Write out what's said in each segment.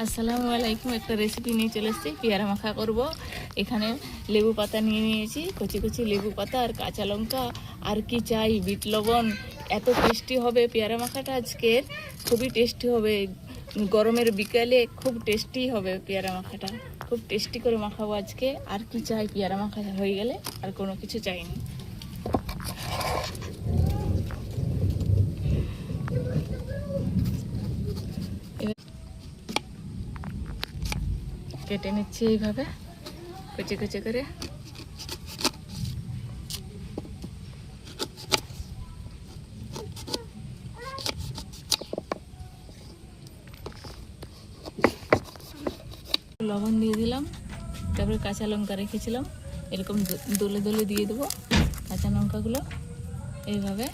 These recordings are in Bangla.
আসসালামু আলাইকুম। একটা রেসিপি নিয়ে চলে এসেছি, পেয়ারা মাখা করব। এখানে লেবু পাতা নিয়ে নিয়েছি, কচি কচি লেবু পাতা আর কাঁচা লঙ্কা। আর কি চাই, বিট লবণ। এত টেস্টি হবে পেয়ারা মাখাটা আজকে, খুবই টেস্টি হবে। গরমের বিকালে খুব টেস্টি হবে পেয়ারা মাখাটা, খুব টেস্টি করে মাখাবো আজকে। আর কি চাই, পেয়ারা মাখা হয়ে গেলে আর কোনো কিছু চাইনি। কেটে নিচ্ছি এইভাবে কুচি কুচি করে। লবণ দিয়ে দিলাম, তারপরে কাঁচা লঙ্কা রেখেছিলাম, এরকম দলে দলে দিয়ে দেবো কাঁচা লঙ্কাগুলো। এইভাবে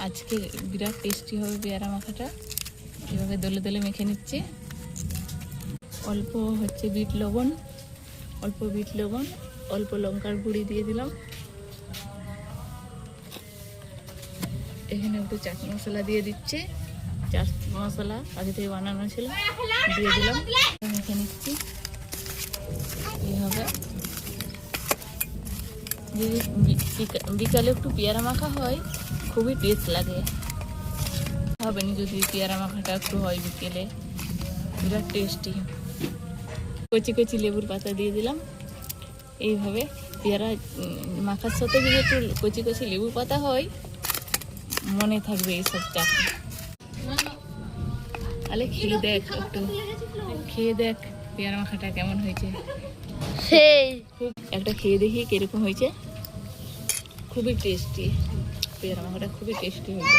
আজকে বিরাট টেস্টি হবে পেয়ারা মাখাটা। এইভাবে দলে দলে মেখে নিচ্ছি। অল্প বিট লবণ, অল্প লঙ্কার গুঁড়ি দিয়ে দিলাম। এখানে একটু চাট মশলা দিয়ে দিচ্ছি, চাট মশলা আগে থেকে বানানো ছিল, দিয়ে দিলাম। মেখে নিচ্ছি এইভাবে। যদি বিকালে একটু পেয়ারা মাখা হয়, খুবই টেস্ট লাগে। হবে না যদি পেয়ারা মাখাটা একটু হয় বিকেলে, বিরাট টেস্টি। কচি কচি লেবুর পাতা দিয়ে দিলাম। এইভাবে পেয়ারা মাখার সাথে যদি একটু কচি কচি লেবু পাতা হয়, মনে থাকবে এইসব চাপ। তাহলে খেয়ে দেখ, একটু খেয়ে দেখ পেয়ারা মাখাটা কেমন হয়েছে। সেই খুব একটা খেয়ে দেখি কিরকম হয়েছে। খুবই টেস্টি পেয়ারা মাখাটা, খুবই টেস্টি হয়েছে।